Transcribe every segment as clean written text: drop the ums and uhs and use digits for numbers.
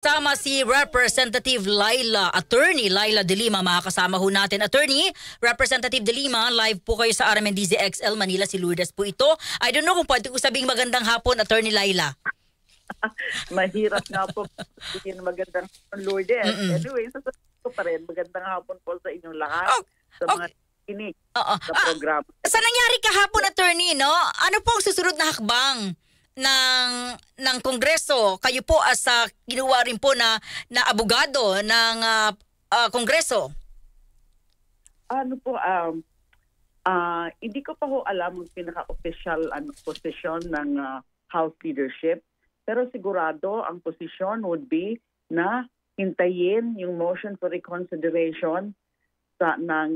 Tama si Representative Attorney Laila De Lima, makakasama ho natin. Attorney, Representative De Lima, live po kayo sa RMNDZ XL Manila, si Lourdes po ito. I don't know kung pwede ko sabing magandang hapon, Attorney Laila. Mahirap nga po sabihin magandang hapon, Lourdes. Anyway, sasabihin ko pa rin, magandang hapon po sa inyong lahat, sa mga kinig sa programa. Sa nangyari kahapon, Attorney, no? Ano po ang susunod na hakbang ng Kongreso? Kayo po as ginawa rin po na abogado ng Kongreso. Ano po, hindi ko pa ho alam ang pinaka-official posisyon ng House leadership, pero sigurado ang posisyon would be na hintayin yung motion for reconsideration ng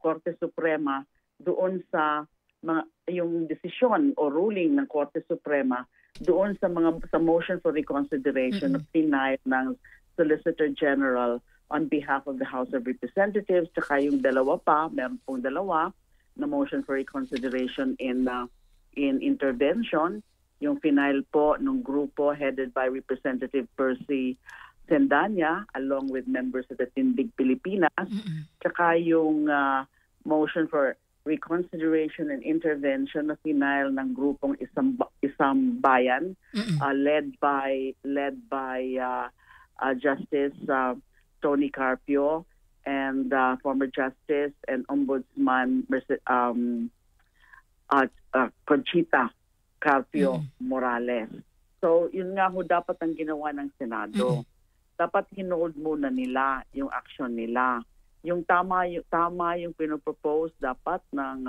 Korte Suprema doon sa yung desisyon o ruling ng Korte Suprema doon sa motion for reconsideration of denial ng Solicitor General on behalf of the House of Representatives, tsaka yung meron pong dalawa na motion for reconsideration in intervention, yung final po ng grupo headed by Representative Percy Sendanya along with members of the Tindig Pilipinas, tsaka yung motion for reconsideration and intervention na final ng grupong isang bayan led by Justice Tony Carpio and former Justice and Ombudsman Conchita Carpio Morales. So yun nga ho dapat ang ginawa ng Senado. Dapat hinold muna nila yung action nila. Yung tama yung pinopropose dapat ng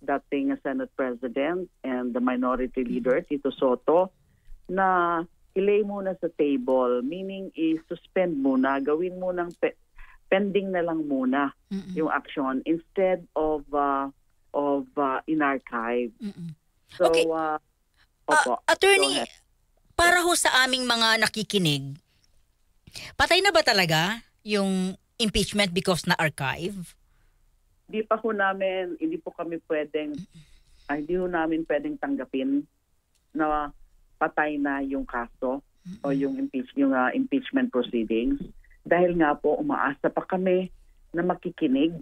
dating Senate President and the Minority Leader, Tito Soto, na ilay muna sa table, meaning i-suspend muna, gawin munang pending na lang muna yung action instead of in-archive. So, okay. Attorney, para ho sa aming mga nakikinig, patay na ba talaga yung impeachment because na archive? Hindi ho namin pwedeng tanggapin na patay na yung kaso o yung impeachment proceedings dahil nga po umaasa pa kami na makikinig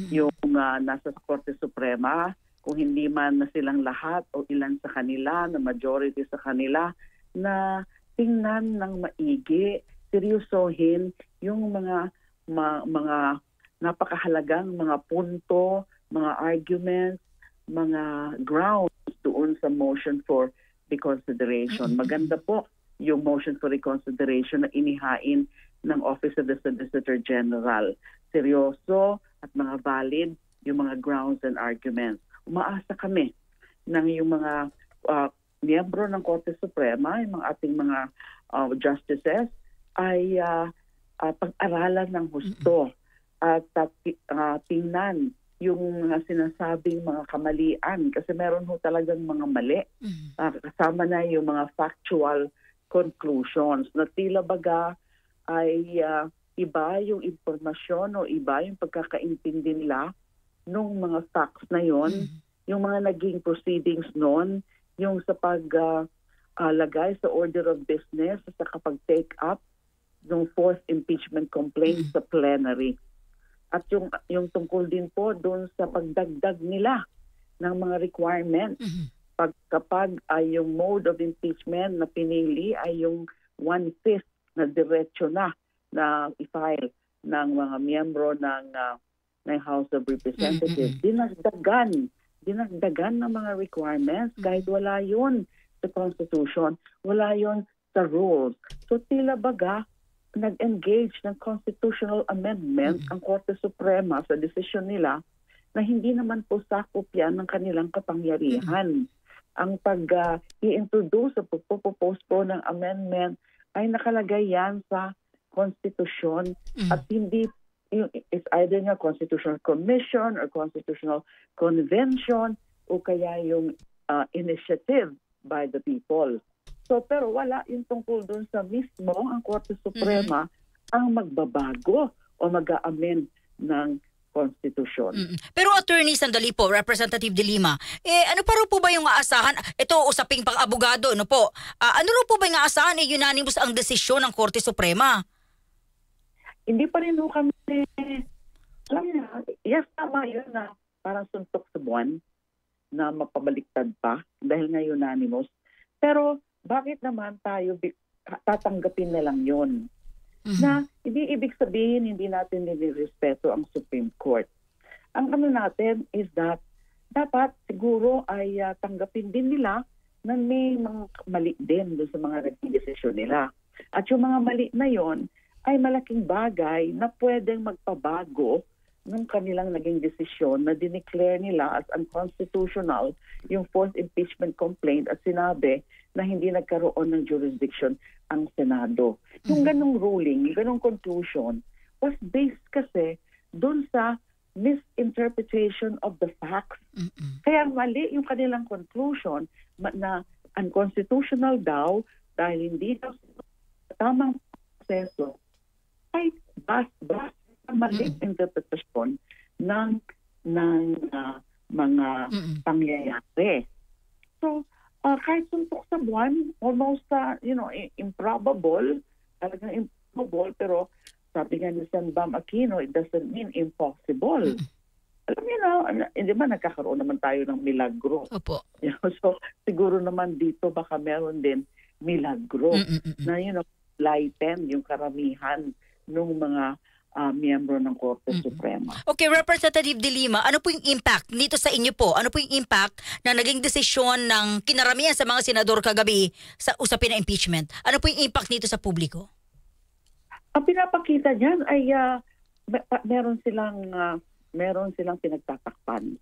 yung nasa Korte Suprema, kung hindi man na silang lahat o ilan sa kanila, na majority sa kanila, na tingnan ng maigi, seryosohin yung mga napakahalagang mga punto, mga arguments, mga grounds doon sa motion for reconsideration. Maganda po yung motion for reconsideration na inihain ng Office of the Solicitor General. Seryoso at mga valid yung mga grounds and arguments. Umaasa kami ng yung mga miyembro ng Korte Suprema, yung mga ating mga justices, ay pag-aralan ng husto at tingnan yung sinasabing mga kamalian kasi meron ho talagang mga mali. Kasama na yung mga factual conclusions na tila baga ay iba yung informasyon o iba yung pagkakaintindi nila nung mga facts na yon, yung mga naging proceedings noon, yung sa paglagay sa order of business sa kapag-take up ng fourth impeachment complaint sa plenary. At yung tungkol din po doon sa pagdagdag nila ng mga requirements. Kapag ay yung mode of impeachment na pinili ay yung 1/5 na diretso na i-file ng mga miyembro ng House of Representatives. Dinagdagan ng mga requirements kahit wala yun sa Constitution, wala yun sa rules. So tila baga nag-engage ng constitutional amendment ang Korte Suprema sa desisyon nila na hindi naman po sakop yan ng kanilang kapangyarihan. Ang pag-i-introduce o pagpo-propose po ng amendment ay nakalagay yan sa Constitution at hindi it's either nga Constitutional Commission or Constitutional Convention o kaya yung initiative by the people. So pero wala yung tungkol doon sa mismo ang Korte Suprema ang magbabago o mag-a-amend ng konstitusyon. Pero attorney, sandali po, Representative De Lima, ano pa rin po ba yung aasahan? Ito, usaping pang-abogado, ano po? Ano rin po ba yung aasahan? Unanimous ang desisyon ng Korte Suprema. Hindi pa rin kami, alam niya, yes, tama yun na parang suntok sa buwan na mapabaliktad pa dahil nga unanimous. Pero bakit naman tayo tatanggapin na lang yun? Na hindi ibig sabihin hindi natin nilirespeto ang Supreme Court. Ang ano natin is that dapat siguro ay tanggapin din nila na may mga mali din doon sa mga naging desisyon nila. At yung mga mali na yon ay malaking bagay na pwedeng magpabago ng kanilang naging desisyon na dineclare nila as unconstitutional yung fourth impeachment complaint at sinabi na hindi nagkaroon ng jurisdiction ang Senado. Yung ganong ruling, yung ganong conclusion was based kasi dun sa misinterpretation of the facts. Kaya mali yung kanilang conclusion na unconstitutional daw dahil hindi daw tamang proseso ay maling interpretasyon ng mga pangyayari. So, kahit suntok sa buwan, almost, improbable, talagang improbable, pero sabi nga ni San Bam Aquino, it doesn't mean impossible. Alam niyo na, hindi ba nagkakaroon naman tayo ng milagro? Opo. So, siguro naman dito baka meron din milagro na, lighten yung karamihan ng mga miyembro ng Korte Suprema. Okay, Representative De Lima, ano po yung impact dito sa inyo po? Ano po yung impact na naging desisyon ng kinaramihan sa mga senador kagabi sa usapin na impeachment? Ano po yung impact nito sa publiko? Ang pinapakita niyan ay meron silang pinagtatakpan.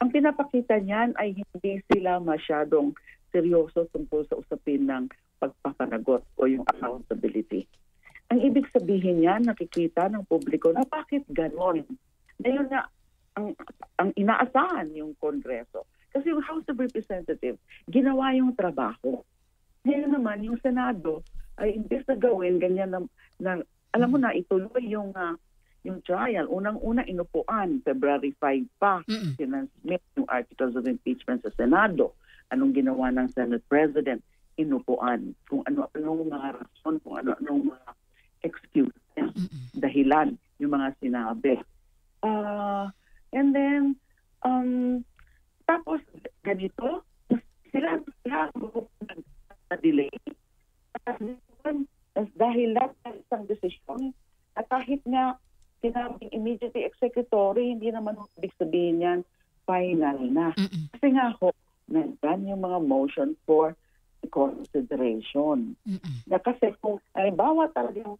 Ang pinapakita niyan ay hindi sila masyadong seryoso tungkol sa usapin ng pagpapanagot o yung accountability. Ang ibig sabihin niyan, nakikita ng publiko na bakit ganon. Ngayon na ang inaasahan yung Kongreso. Kasi yung House of Representatives, ginawa yung trabaho. Ngayon naman, yung Senado, ay imbes na gawin, ganyan na alam mo na, ituloy yung trial. Unang-una, inupuan. February 5 pa, sinasmit yung articles of impeachment sa Senado. Anong ginawa ng Senate President? Inupuan. Kung ano-anong mga rason, kung ano-anong mga excuse, dahilan yung mga sinabi. And then, tapos ganito, sila na-delay. Dahil lang sa isang desisyon, at kahit nga sinabing immediately executory, hindi naman ibig sabihin yan, final na. Kasi nga ho, nandyan yung mga motion for consideration. Na kasi kung halimbawa talagang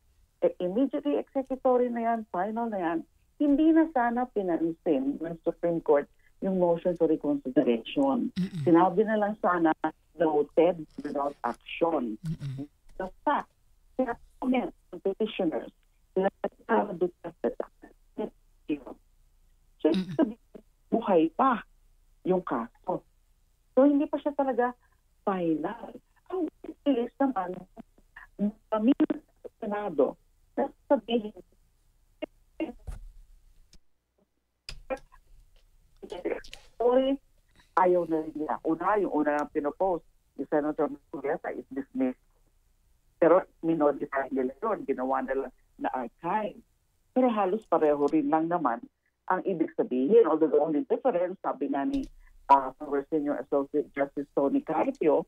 immediately executory na yan, final na yan, hindi na sana pinansin ng Supreme Court yung motion for reconsideration. Sinabi na lang sana noted without action. The fact, comment ng petitioners, so buhay pa yung kaso. So hindi pa siya talaga final. Ang bilis naman kami sa Senado na sabihin ayaw na rin nila. Yung una pinopost ni Senator Marcoleta is dismissed. Pero minodify nila yun. Ginawa nila na archive. Pero halos pareho rin lang naman ang ibig sabihin. Although the only difference, sabi nga ni former Senior Associate Justice Tony Carpio,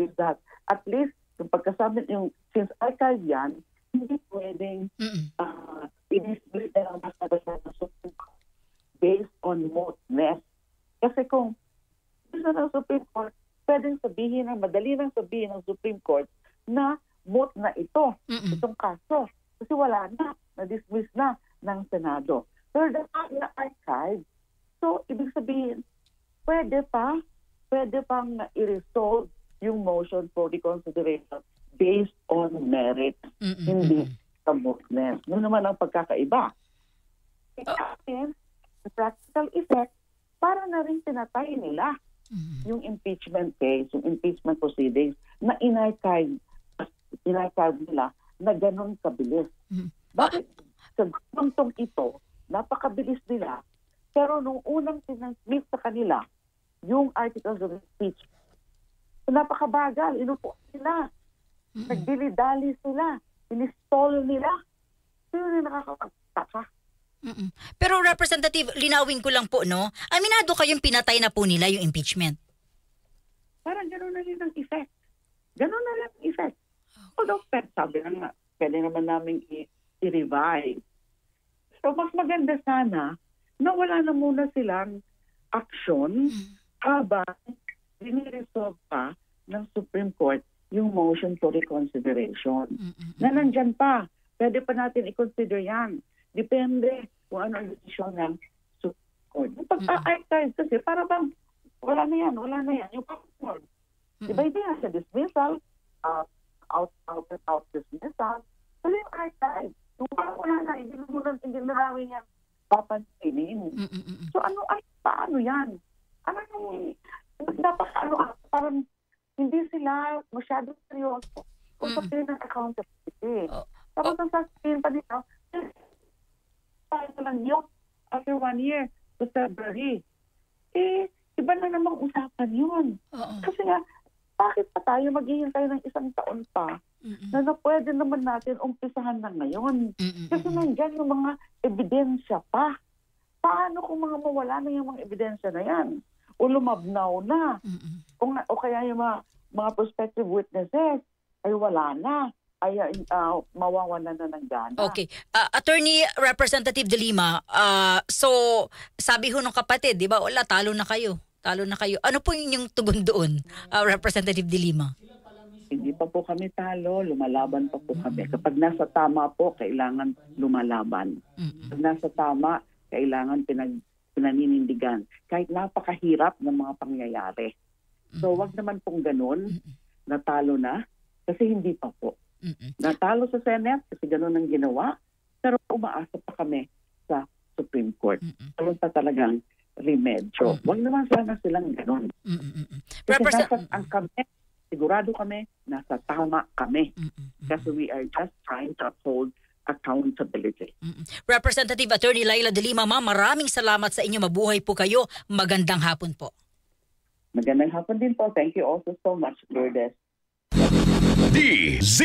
is that at least yung pagkasabi, since archive yan, hindi pwedeng i-dismiss na lang basta sa Supreme Court based on mootness. Kasi kung sa Supreme Court, pwedeng sabihin, madali lang sabihin ng Supreme Court na moot na itong kaso. Kasi wala na-dismiss na ng Senado. Pero dahil na archive, so ibig sabihin, pwede pang i-resolve yung motion for reconsideration based on merit, hindi sa mootness. Yun naman ang pagkakaiba. The practical effect, para na rin tinatay nila yung impeachment case, yung impeachment proceedings na in-archive nila na ganun kabilis. Bakit sa guntong ito, napakabilis nila. Pero nung unang tinasmit sa kanila, yung articles of impeachment, napakabagal, inupo sila. Nagdili-dali sila. Inistall nila. So yun yung nakakapagtaka. Pero Representative, linawin ko lang po, no? Aminado kayong pinatay na po nila yung impeachment. Parang gano'n na rin ang effect. Gano'n na lang ang effect. Although, sabi na nga, pwede naman namin i-revive. So, mas maganda sana na wala na muna silang action habang diniresolve pa ng Supreme Court yung motion for reconsideration. Na nandyan pa. Pwede pa natin i-consider yan. Depende kung ano ang desisyon ng Supreme Court. Yung pagka-archive kasi, para bang wala na yan. Yung pag-court. Diba hindi nga sa dismissal, out dismissal. So yung archive, yung parang wala na, hindi na namin yan papansinin. So paano yan? Ano yung, dapat parang hindi sila masyadong seryoso kung sabihin ng accountability. Tapos ang sasabihin pa dito, lang yun, after 1 year, to February. Iba na namang usapan yun. Kasi nga, bakit pa tayo maghihintay ng 1 taon pa na pwede naman natin umpisahan na ngayon? Kasi nandyan yung mga ebidensya pa. Paano kung mawala na yung mga ebidensya na yan? O lumabnaw na? O kaya yung mga prospective witnesses ay wala na? Ay mawawalan na ng gana. Okay. Attorney Representative De Lima, so sabi ho ng kapatid, di ba, wala, talo na kayo. Ano po yung tugon doon, Representative De Lima? Hindi pa po kami talo, lumalaban pa po kami. Kapag nasa tama po, kailangan lumalaban. Kapag nasa tama, kailangan pinaninindigan. Kahit napakahirap ng mga pangyayari. So wag naman pong ganun, natalo na, kasi hindi pa po. Natalo sa Senate kasi ganun ang ginawa, pero umaasa pa kami sa Supreme Court. Meron pa talagang remedyo. Huwag naman sana silang ganun. Kasi sigurado kami, nasa tama kami. Kasi we are just trying to uphold accountability. Representative Attorney Laila De Lima, ma'am, maraming salamat sa inyo. Mabuhay po kayo. Magandang hapon po. Magandang hapon din po. Thank you also so much, Lourdes. DZ